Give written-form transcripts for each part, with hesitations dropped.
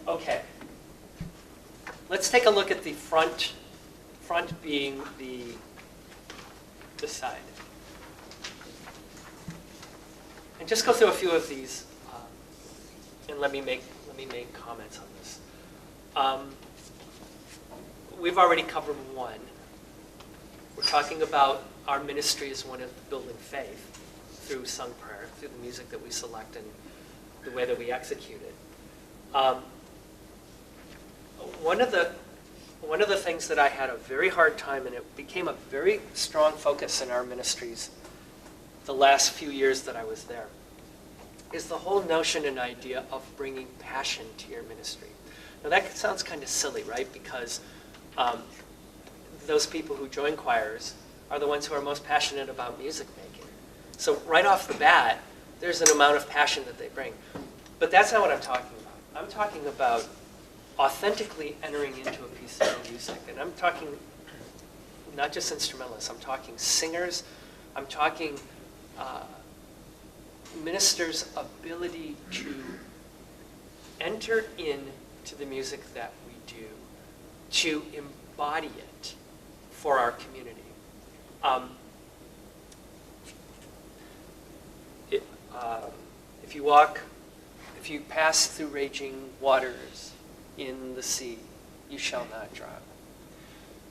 Okay. Let's take a look at the front being the side. And just go through a few of these, and let me make comments on this. We've already covered one. We're talking about our ministry as one of building faith through sung prayer, through the music that we select and the way that we execute it. One of the things that I had a very hard time, and it became a very strong focus in our ministries the last few years that I was there, is the whole notion and idea of bringing passion to your ministry. Now that sounds kind of silly, right? Because those people who join choirs are the ones who are most passionate about music making. So right off the bat, there's an amount of passion that they bring. But that's not what I'm talking about. I'm talking about authentically entering into a piece of music. And I'm talking not just instrumentalists, I'm talking singers, I'm talking ministers' ability to enter into the music that we do, to embody it for our community. If you pass through raging waters in the sea, you shall not drown.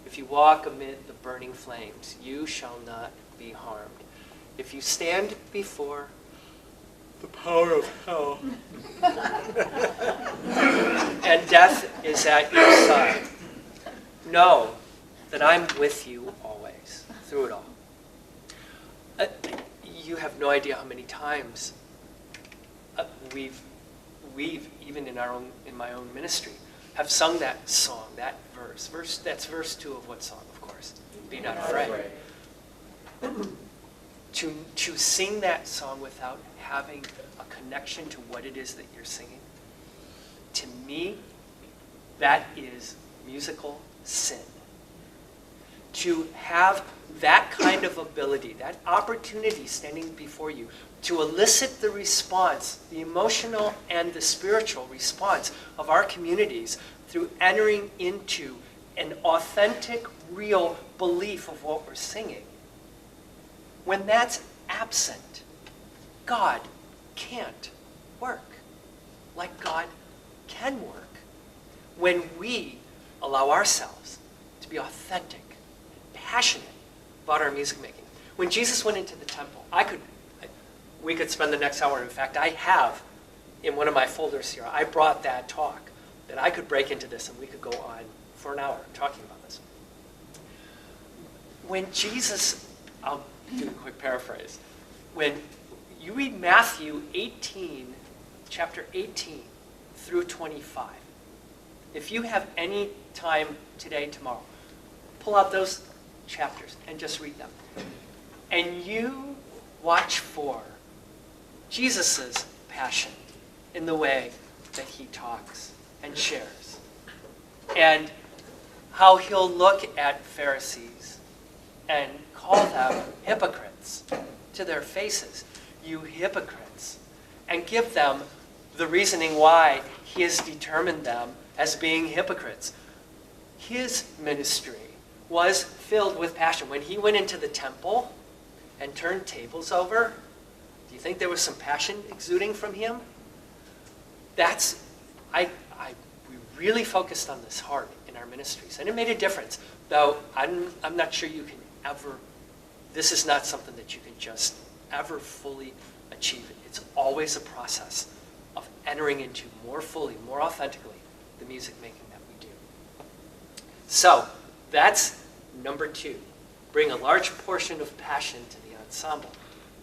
If you walk amid the burning flames, you shall not be harmed. If you stand before the power of hell, and death is at your side, know that I'm with you always, through it all. You have no idea how many times we've even in my own ministry have sung that song, that verse. That's verse 2 of what song, of course? Be not afraid. To sing that song without having a connection to what it is that you're singing, to me, that is musical sin. To have that kind of ability, that opportunity standing before you, to elicit the response, the emotional and the spiritual response of our communities through entering into an authentic, real belief of what we're singing. When that's absent, God can't work like God can work when we allow ourselves to be authentic, passionate about our music making. When Jesus went into the temple, we could spend the next hour. In fact, I have in one of my folders here, I brought that talk that I could break into this and we could go on for an hour talking about this. When Jesus, I'll do a quick paraphrase. When you read Matthew 18, chapter 18 through 25, if you have any time today, tomorrow, pull out those chapters and just read them. And you watch for Jesus' passion in the way that he talks and shares. And how he'll look at Pharisees and call them hypocrites to their faces. You hypocrites. And give them the reasoning why he has determined them as being hypocrites. His ministry was filled with passion. When he went into the temple and turned tables over, do you think there was some passion exuding from him? We really focused on this hard in our ministries, and it made a difference. Though I'm not sure you can ever. This is not something that you can just ever fully achieve. It's always a process of entering into more fully, more authentically, the music making that we do. So that's number 2. Bring a large portion of passion to the ensemble.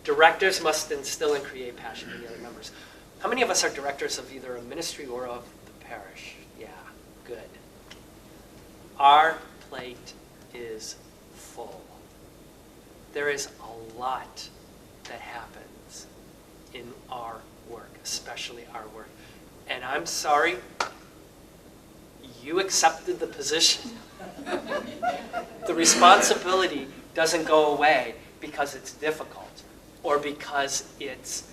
Directors must instill and create passion in the other members. How many of us are directors of either a ministry or of the parish? Yeah, good. Our plate is full. There is a lot that happens in our work, especially our work. And I'm sorry, you accepted the position. The responsibility doesn't go away because it's difficult or because it's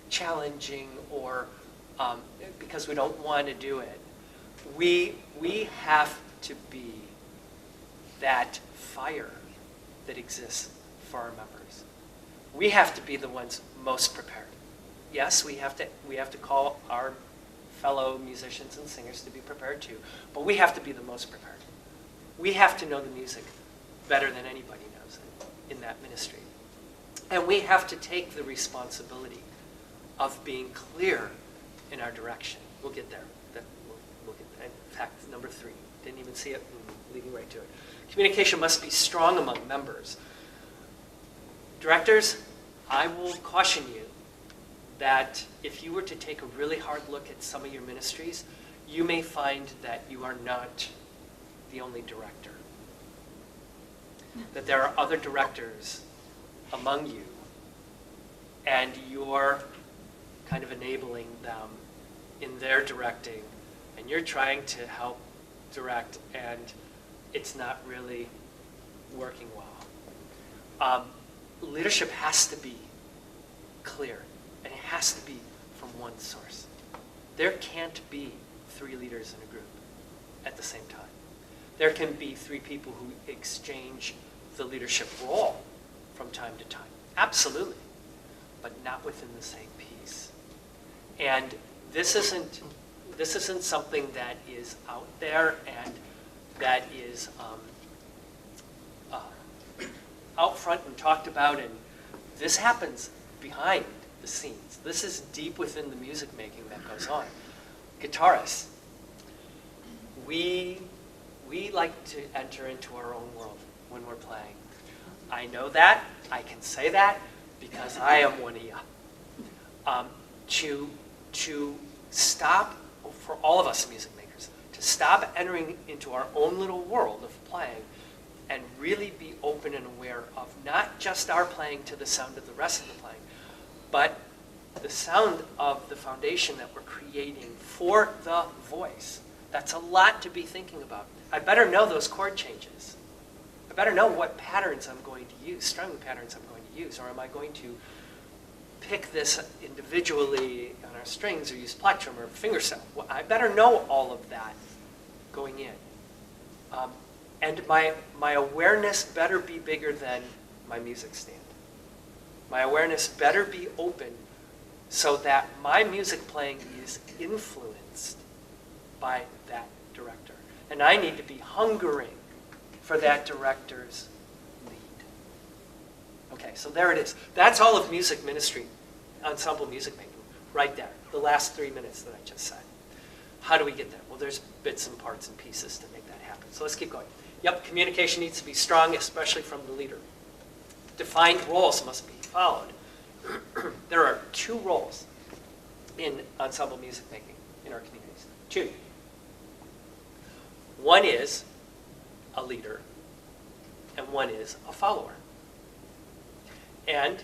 challenging or because we don't want to do it. We have to be that fire that exists for our members. We have to be the ones most prepared. Yes, we have to call our fellow musicians and singers to be prepared too, but we have to be the most prepared. We have to know the music better than anybody knows it in that ministry. And we have to take the responsibility of being clear in our direction. We'll get there. We'll get there. In fact, number 3, didn't even see it, leading right to it. Communication must be strong among members. Directors, I will caution you that if you were to take a really hard look at some of your ministries, you may find that you are not the only director. That there are other directors among you, and you're kind of enabling them in their directing, and you're trying to help direct, and it's not really working well. Leadership has to be clear, and it has to be from one source. There can't be 3 leaders in a group at the same time. There can be 3 people who exchange the leadership role from time to time. Absolutely. But not within the same piece. And this isn't something that is out there and that is out front and talked about, and this happens behind the scenes. This is deep within the music making that goes on. Guitarists, we like to enter into our own world when we're playing. I know that. I can say that because I am one of you. To stop, for all of us music makers, to stop entering into our own little world of playing and really be open and aware of not just our playing to the sound of the rest of the playing, but the sound of the foundation that we're creating for the voice. That's a lot to be thinking about. I better know those chord changes. I better know what patterns I'm going to use, strumming patterns I'm going to use, or am I going to pick this individually on our strings or use plectrum or fingerstyle? Well, I better know all of that going in. And my awareness better be bigger than my music stand. My awareness better be open so that my music playing is influenced by that director. And I need to be hungering for that director's lead. Okay, so there it is. That's all of music ministry, ensemble music making, right there. The last 3 minutes that I just said. How do we get there? Well, there's bits and parts and pieces to make that happen. So let's keep going. Yep, communication needs to be strong, especially from the leader. Defined roles must be followed. There are 2 roles in ensemble music making in our communities. 2. One is a leader, and one is a follower. And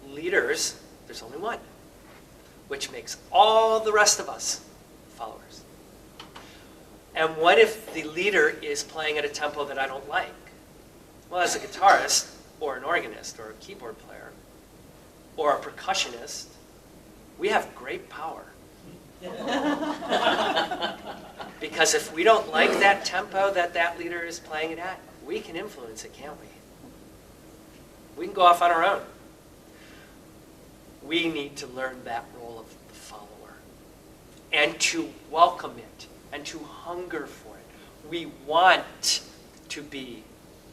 leaders, there's only one, which makes all the rest of us followers. And what if the leader is playing at a tempo that I don't like? Well, as a guitarist, or an organist, or a keyboard player, or a percussionist, we have great power. Because if we don't like that tempo that that leader is playing it at, we can influence it, can't we? We can go off on our own. We need to learn that role of the follower and to welcome it and to hunger for it. We want to be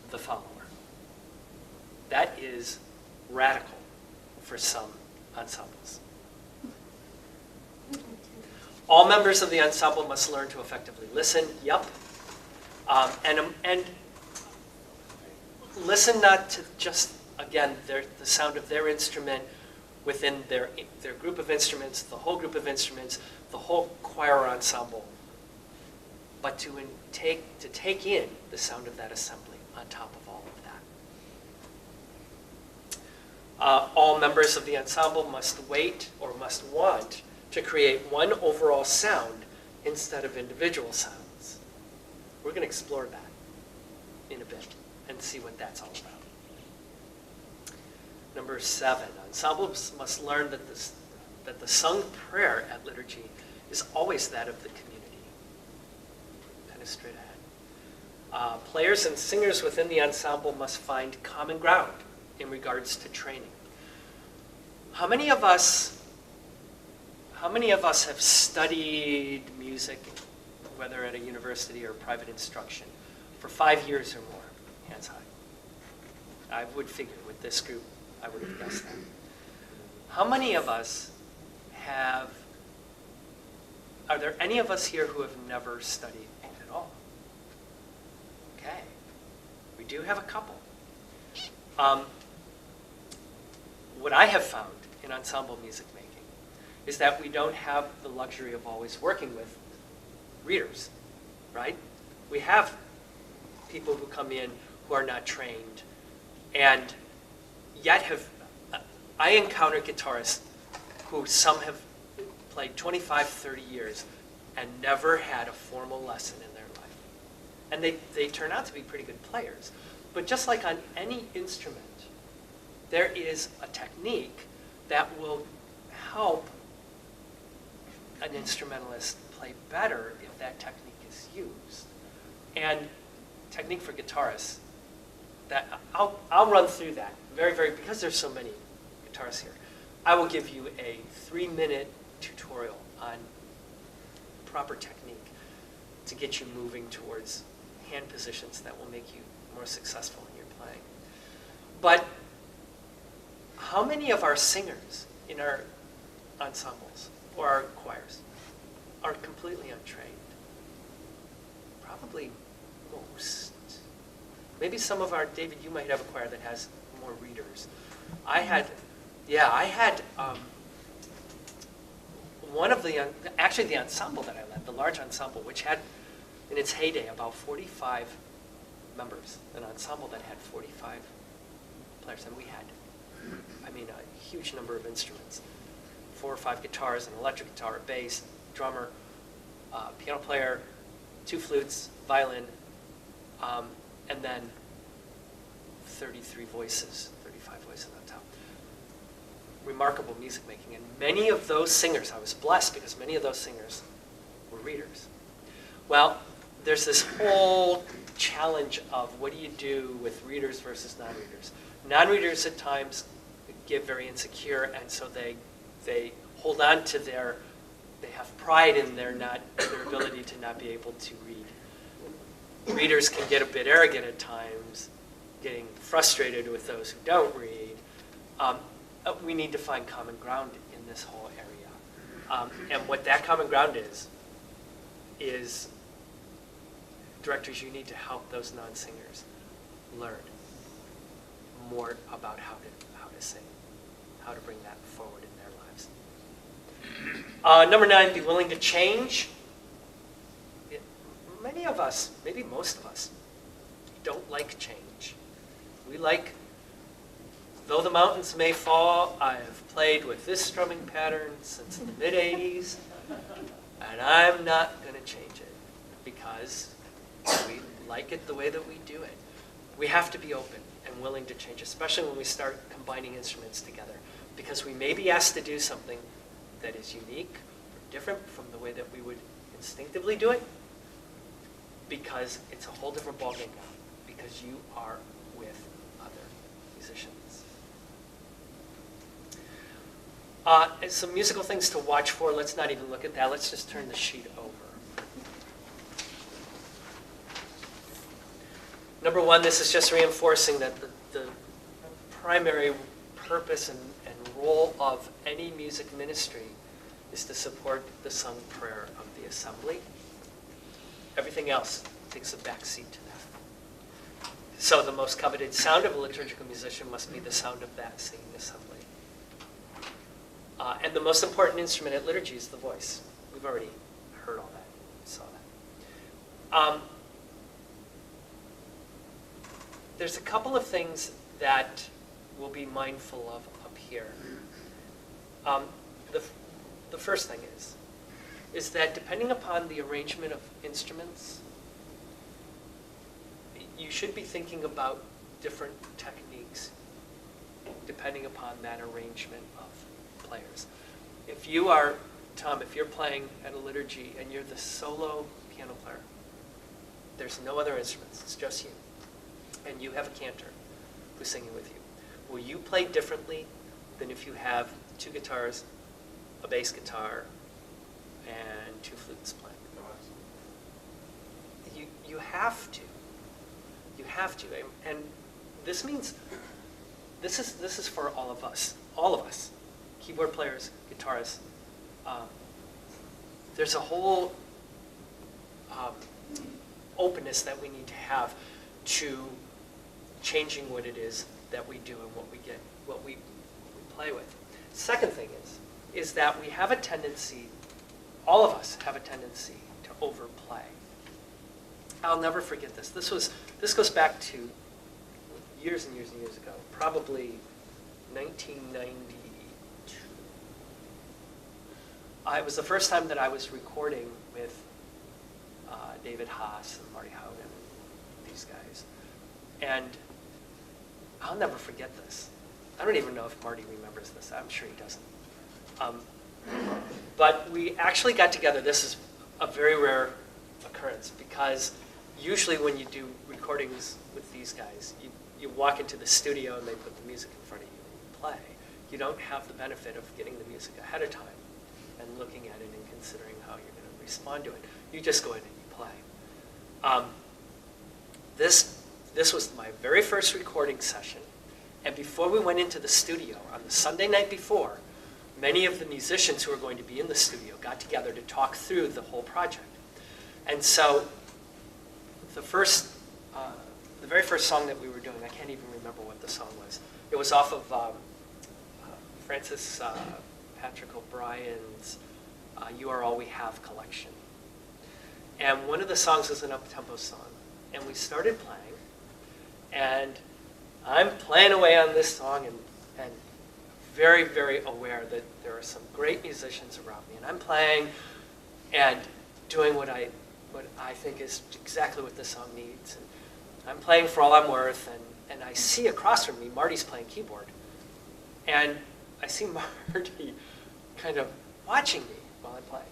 the follower. That is radical for some ensembles. All members of the ensemble must learn to effectively listen. Yep. And listen not to just, again, the sound of their instrument within their group of instruments, the whole group of instruments, the whole choir ensemble, but to take in the sound of that assembly on top of all of that. All members of the ensemble must want to create one overall sound instead of individual sounds. We're going to explore that in a bit and see what that's all about. Number 7, ensembles must learn that that the sung prayer at liturgy is always that of the community, kind of straight ahead. Players and singers within the ensemble must find common ground in regards to training. How many of us have studied music, whether at a university or private instruction, for 5 years or more? Hands high. I would figure with this group, I would have guessed that. How many of us are there any of us here who have never studied at all? Okay. We do have a couple. What I have found in ensemble music making is that we don't have the luxury of always working with readers, right? We have people who come in who are not trained, and yet I encounter guitarists who some have played 25, 30 years and never had a formal lesson in their life. And they turn out to be pretty good players. But just like on any instrument, there is a technique that will help an instrumentalist play better if that technique is used. And technique for guitarists, that I'll run through that because there's so many guitarists here. I will give you a 3-minute tutorial on proper technique to get you moving towards hand positions that will make you more successful in your playing. But how many of our singers in our ensembles or our choirs are completely untrained? Probably most. Maybe some of our, David, you might have a choir that has more readers. I had one of the, actually the ensemble that I led, the large ensemble, which had in its heyday about 45 members, an ensemble that had 45 players, and we had, a huge number of instruments, 4 or 5 guitars, an electric guitar, a bass, drummer, piano player, 2 flutes, violin, and then 33 voices, 35 voices on top. Remarkable music making. And many of those singers, I was blessed because many of those singers were readers. Well, there's this whole challenge of what do you do with readers versus non-readers. Non-readers at times get very insecure, and so they hold on to they have pride in their ability to not be able to read. Readers can get a bit arrogant at times, getting frustrated with those who don't read. We need to find common ground in this whole area. And what that common ground is directors, you need to help those non-singers learn more about how to sing, how to bring that forward in their lives. Number 9, be willing to change. Many of us, maybe most of us, don't like change. We like, though the mountains may fall, I have played with this strumming pattern since the mid-'80s, and I'm not going to change it because we like it the way that we do it. We have to be open and willing to change, especially when we start combining instruments together, because we may be asked to do something that is unique or different from the way that we would instinctively do it, because it's a whole different ballgame now, because you are with other musicians. Some musical things to watch for. Let's not even look at that. Let's just turn the sheet over. Number 1, this is just reinforcing that the primary purpose and role of any music ministry is to support the sung prayer of the assembly. Everything else takes a back seat to that. So the most coveted sound of a liturgical musician must be the sound of that singing assembly. And the most important instrument at liturgy is the voice. We've already heard all that, saw that. There's a couple of things that we'll be mindful of up here. The first thing is that depending upon the arrangement of instruments, you should be thinking about different techniques depending upon that arrangement of players. If you are, Tom, if you're playing at a liturgy and you're the solo piano player, there's no other instruments, it's just you, and you have a cantor who's singing with you, will you play differently than if you have 2 guitars, a bass guitar, and 2 flutes playing? You have to. You have to. And this means, this is for all of us, keyboard players, guitarists. There's a whole openness that we need to have to changing what it is that we do and what we play with. Second thing is that we have a tendency, all of us have a tendency to overplay. I'll never forget this. This goes back to years and years and years ago, probably 1992. It was the first time that I was recording with David Haas and Marty Howden and these guys. And I'll never forget this. I don't even know if Marty remembers this. I'm sure he doesn't. But we actually got together. This is a very rare occurrence because usually when you do recordings with these guys, you walk into the studio and they put the music in front of you and you play. You don't have the benefit of getting the music ahead of time and looking at it and considering how you're going to respond to it. You just go in and you play. This was my very first recording session, and before we went into the studio, on the Sunday night before, many of the musicians who were going to be in the studio got together to talk through the whole project. And so the very first song that we were doing, I can't even remember what the song was. It was off of Francis Patrick O'Brien's You Are All We Have collection. And one of the songs was an up-tempo song. And we started playing, and I'm playing away on this song and very, very aware that there are some great musicians around me. And I'm playing and doing what I think is exactly what the song needs. And I'm playing for all I'm worth, and I see across from me, Marty's playing keyboard. And I see Marty kind of watching me while I play.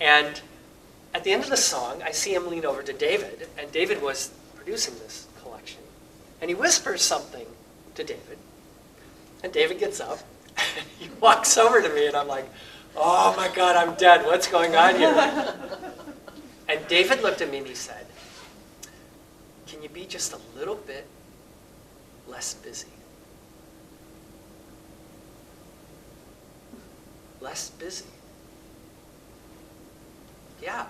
And at the end of the song, I see him lean over to David, and David was producing this collection. And he whispers something to David, and David gets up, and he walks over to me, and I'm like, oh my God, I'm dead. What's going on here? And David looked at me and he said, can you be just a little bit less busy? Less busy. Yeah.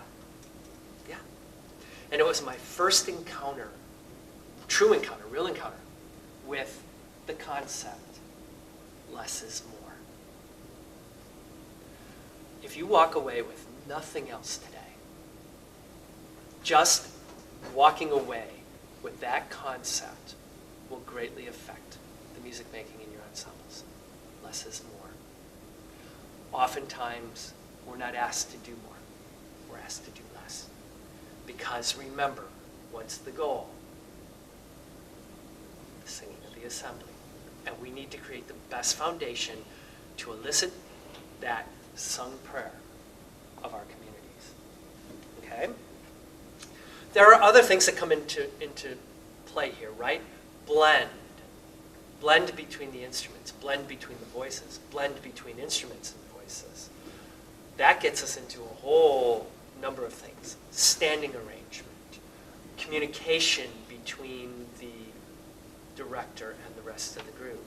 And it was my first encounter, true encounter, real encounter, with the concept, less is more. If you walk away with nothing else today, just walking away with that concept will greatly affect the music making in your ensembles. Less is more. Oftentimes, we're not asked to do more. We're asked to do less. Because remember, what's the goal? The singing of the assembly. And we need to create the best foundation to elicit that sung prayer of our communities. Okay? There are other things that come into play here, right? Blend. Blend between the instruments, blend between the voices, blend between instruments and voices. That gets us into a whole number of things. Standing arrangement, communication between the director and the rest of the group,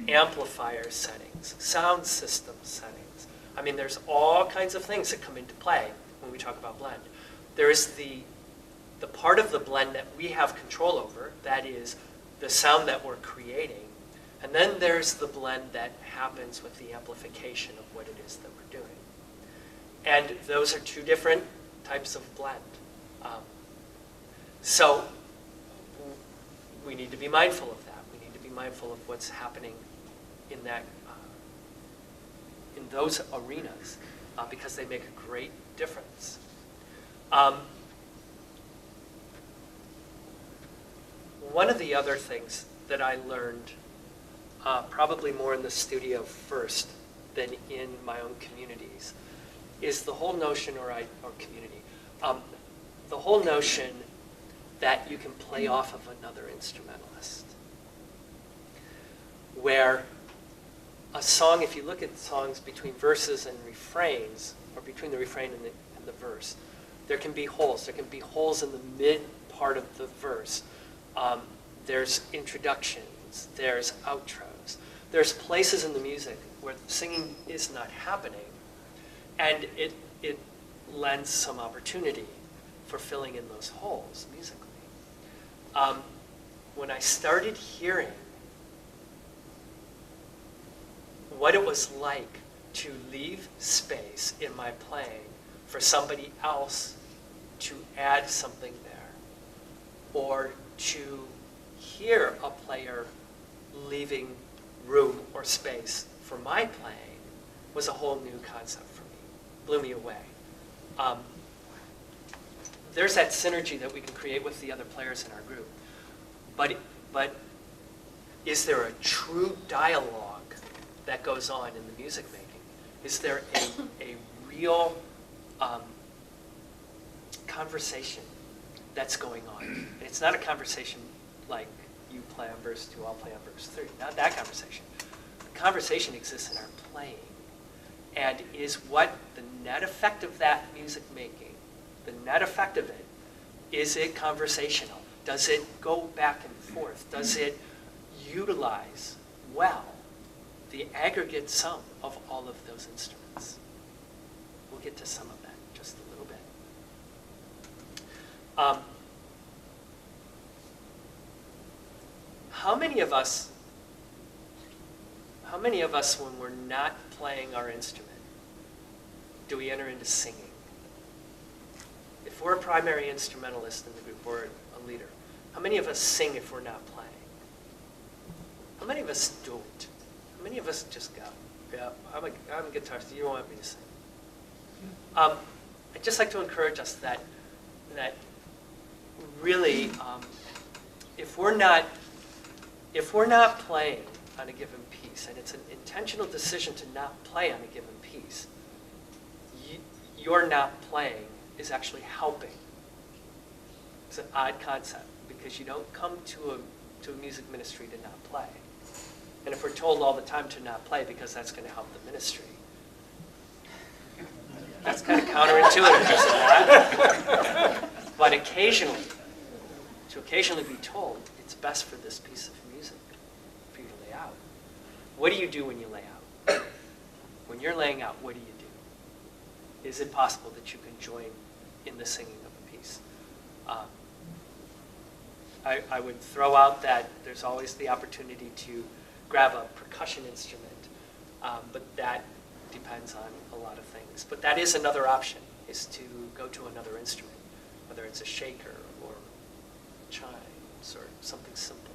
amplifier settings, sound system settings. I mean, there's all kinds of things that come into play when we talk about blend. There is the part of the blend that we have control over, that is the sound that we're creating, and then there's the blend that happens with the amplification of what it is that we're doing. And those are two different types of blend. So we need to be mindful of that. We need to be mindful of what's happening in that, in those arenas, because they make a great difference. One of the other things that I learned, probably more in the studio first than in my own communities is the whole notion, or community, the whole notion that you can play off of another instrumentalist. Where a song, if you look at songs between verses and refrains, or between the refrain and the verse, there can be holes. There can be holes in the mid part of the verse. There's introductions, there's outros. There's places in the music where singing is not happening, and it lends some opportunity for filling in those holes musically. When I started hearing what it was like to leave space in my playing for somebody else to add something there, or to hear a player leaving room or space for my playing, was a whole new concept for me. Blew me away. There's that synergy that we can create with the other players in our group. But is there a true dialogue that goes on in the music making? Is there a real conversation that's going on? And it's not a conversation like you play on verse 2, I'll play on verse 3. Not that conversation. The conversation exists in our playing. And is what the net effect of that music making, the net effect of it, is it conversational? Does it go back and forth? Does it utilize well the aggregate sum of all of those instruments? We'll get to some of that in just a little bit. How many of us, when we're not playing our instrument, do we enter into singing? If we're a primary instrumentalist in the group, or a leader, how many of us sing if we're not playing? How many of us don't? How many of us just go, yeah, I'm a guitarist, you don't want me to sing? I'd just like to encourage us that really, if we're not playing on a given piece, and it's an intentional decision to not play on a given piece, your not playing is actually helping. It's an odd concept, because you don't come to a music ministry to not play. And if we're told all the time to not play because that's going to help the ministry, that's kind of counterintuitive, isn't it? But occasionally be told, it's best for this piece of music for you to lay out. What do you do when you lay out? When you're laying out, what do you do? Is it possible that you can join in the singing of a piece? I would throw out that there's always the opportunity to grab a percussion instrument, but that depends on a lot of things. But that is another option, is to go to another instrument, whether it's a shaker or chimes or something simple.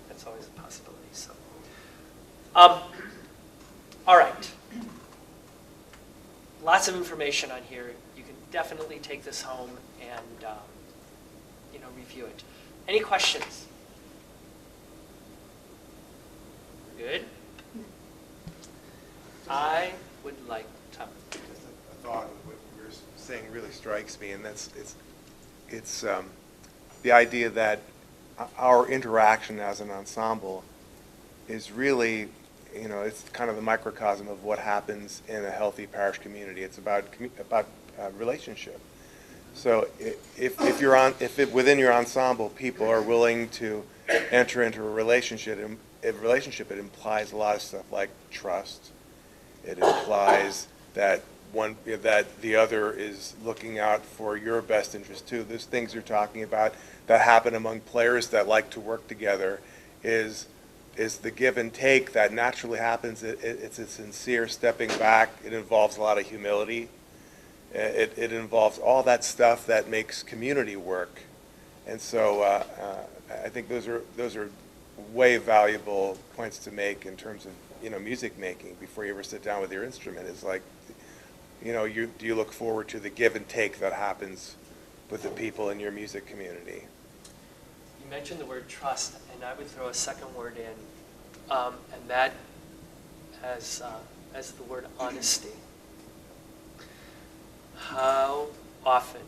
That's always a possibility. So, all right. Lots of information on here. You can definitely take this home and review it. Any questions? Good. I would like to. Just a thought of what you're saying really strikes me, and it's the idea that our interaction as an ensemble is really, it's kind of the microcosm of what happens in a healthy parish community. It's about relationship. So if within your ensemble people are willing to enter into a relationship, it implies a lot of stuff like trust. It implies that the other is looking out for your best interest too. Those things you're talking about that happen among players that like to work together is the give and take that naturally happens. It's a sincere stepping back. It involves a lot of humility. It involves all that stuff that makes community work. And so I think those are way valuable points to make in terms of music making before you ever sit down with your instrument. Is like, do you look forward to the give and take that happens with the people in your music community? You mentioned the word trust, and I would throw a second word in, and that, as as the word honesty. How often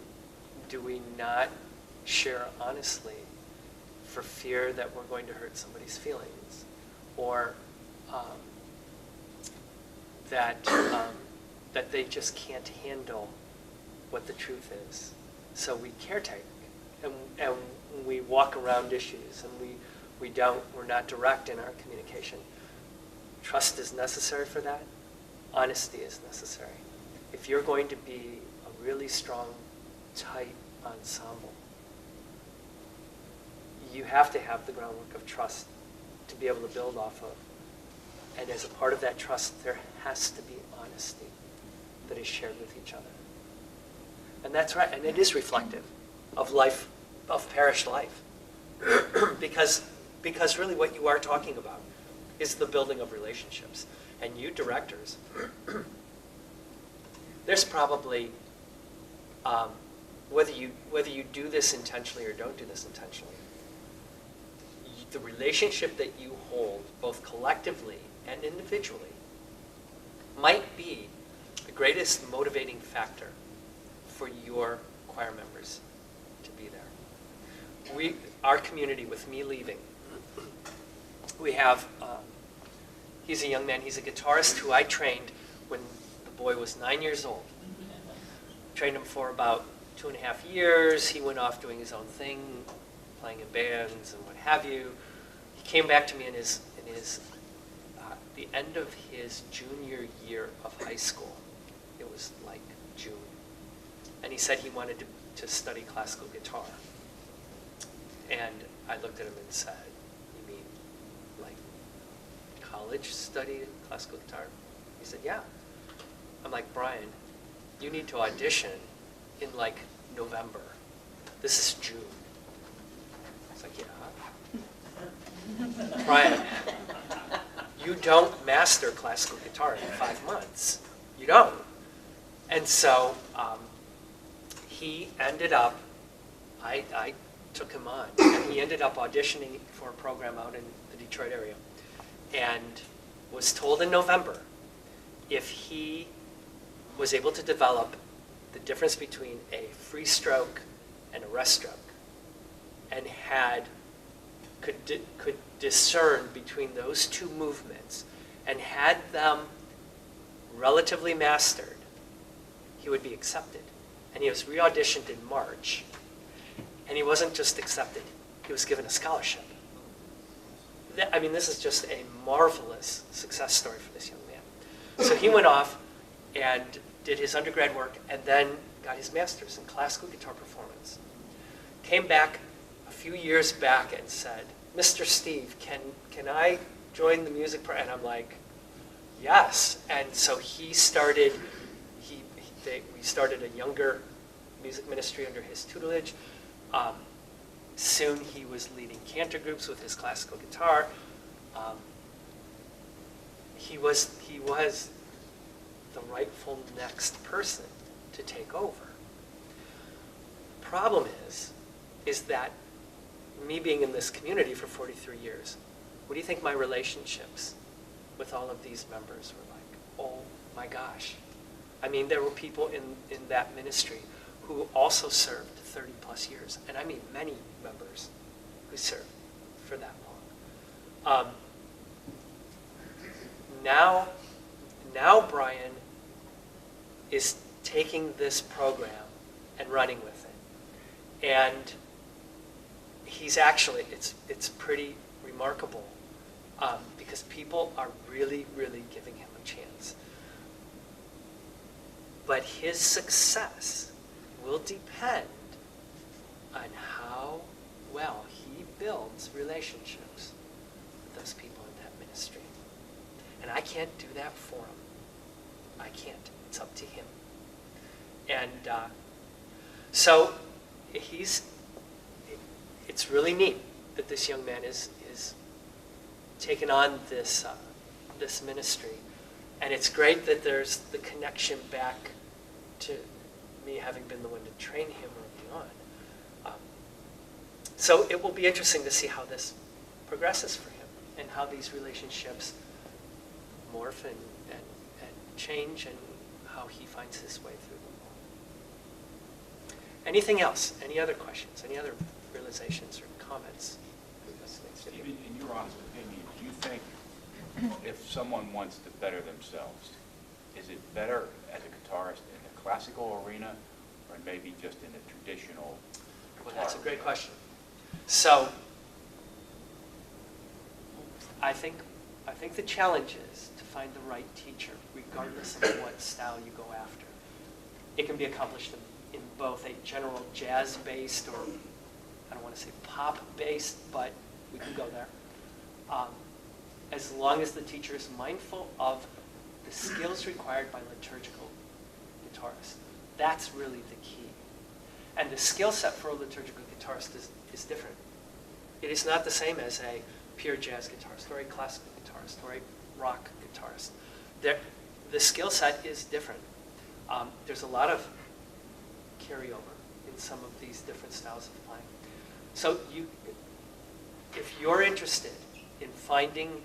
do we not share honestly for fear that we're going to hurt somebody's feelings, or that they just can't handle what the truth is? So we caretake, and we walk around issues, and we're not direct in our communication. Trust is necessary for that. Honesty is necessary. If you're going to be a really strong, tight ensemble, you have to have the groundwork of trust to be able to build off of. And as a part of that trust, there has to be honesty that is shared with each other. And that's right, and it is reflective of life, of parish life. because really what you are talking about is the building of relationships. And you directors, there's probably, whether you do this intentionally or don't do this intentionally, the relationship that you hold, both collectively and individually, might be the greatest motivating factor for your choir members to be there. Our community, with me leaving, we have, he's a young man, he's a guitarist who I trained when the boy was 9 years old. Trained him for about 2.5 years. He went off doing his own thing, playing in bands and what have you. He came back to me in the end of his junior year of high school. It was like June. And he said he wanted to study classical guitar. And I looked at him and said, "You mean like college study classical guitar?" He said, "Yeah." I'm like, "Brian, you need to audition in like November. This is June." It's like, "Yeah." "Brian, you don't master classical guitar in 5 months. You don't." And so he ended up, I took him on, and he ended up auditioning for a program out in the Detroit area, and was told in November if he was able to develop the difference between a free stroke and a rest stroke, and could discern between those two movements, and had them relatively mastered, he would be accepted. And he was re-auditioned in March, and he wasn't just accepted, he was given a scholarship. I mean, this is just a marvelous success story for this young man. So he went off and did his undergrad work, and then got his master's in classical guitar performance. Came back a few years back and said, "Mr. Steve, can I join the music program?" And I'm like, "Yes." And so he started, we started a younger music ministry under his tutelage. Soon he was leading cantor groups with his classical guitar. He was the rightful next person to take over. Problem is that me being in this community for 43 years, what do you think my relationships with all of these members were like? Oh my gosh. I mean, there were people in that ministry who also served 30 plus years, and I mean many members who served for that long. Now Brian is taking this program and running with it. And he's actually, it's pretty remarkable because people are really, really giving him a chance. But his success will depend on how well he builds relationships with those people in that ministry. And I can't do that for him. I can't. It's up to him. And so it's really neat that this young man is taken on this ministry. And it's great that there's the connection back to me having been the one to train him early on. So it will be interesting to see how this progresses for him and how these relationships morph and change and how he finds his way through them. Anything else? Any other questions? Any other realizations or comments? Stephen, in your honest opinion, do you think if someone wants to better themselves, is it better as a guitarist in the classical arena or maybe just in the traditional Well, guitar that's a great arena? question. So, I think the challenge is to find the right teacher, regardless of what style you go after. It can be accomplished in both a general jazz-based, or I don't want to say pop-based, but we can go there. As long as the teacher is mindful of the skills required by liturgical guitarists. That's really the key. And the skill set for a liturgical guitarist is different. It is not the same as a pure jazz guitarist or a classical guitarist or a rock guitarist. The skill set is different. There's a lot of carryover in some of these different styles of playing. So if you're interested in finding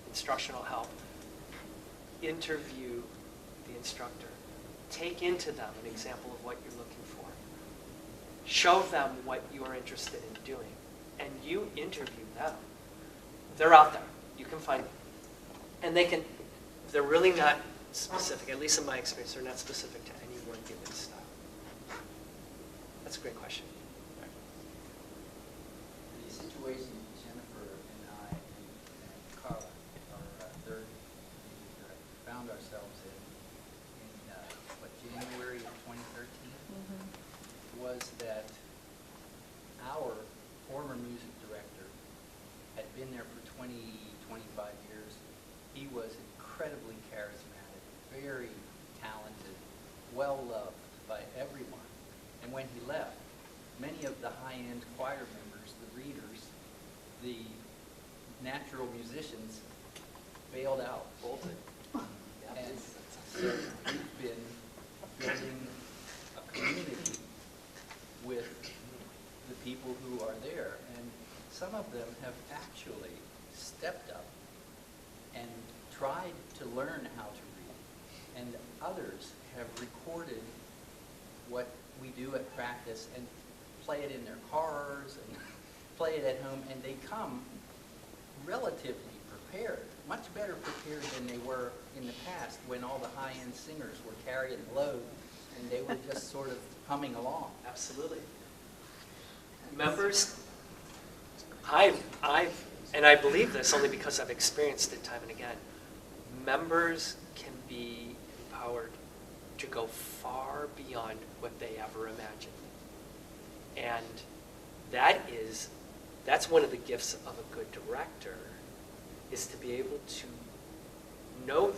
instructional help, interview the instructor. Take into them an example of what you're looking for. Show them what you're interested in doing, and you interview them. They're out there. You can find them. And they're really not specific, at least in my experience, they're not specific to any one given style. That's a great question. The situation Jennifer and I and Carla, our third found ourselves in January of 2013, was that our former music director had been there for 20, 25 years. He was incredibly charismatic, very talented, well-loved by everyone. And when he left, many of the high-end choir members, the readers, the natural musicians bailed out, bolted. And so we've been building a community with the people who are there. And some of them have actually stepped up and tried to learn how to read. And others have recorded what we do at practice and play it in their cars and play it at home, and they come relatively prepared, much better prepared than they were in the past when all the high-end singers were carrying the load and they were just sort of humming along. Absolutely. Members, and I believe this only because I've experienced it time and again, members can be empowered to go far beyond what they ever imagined. And that's one of the gifts of a good director, is to be able to know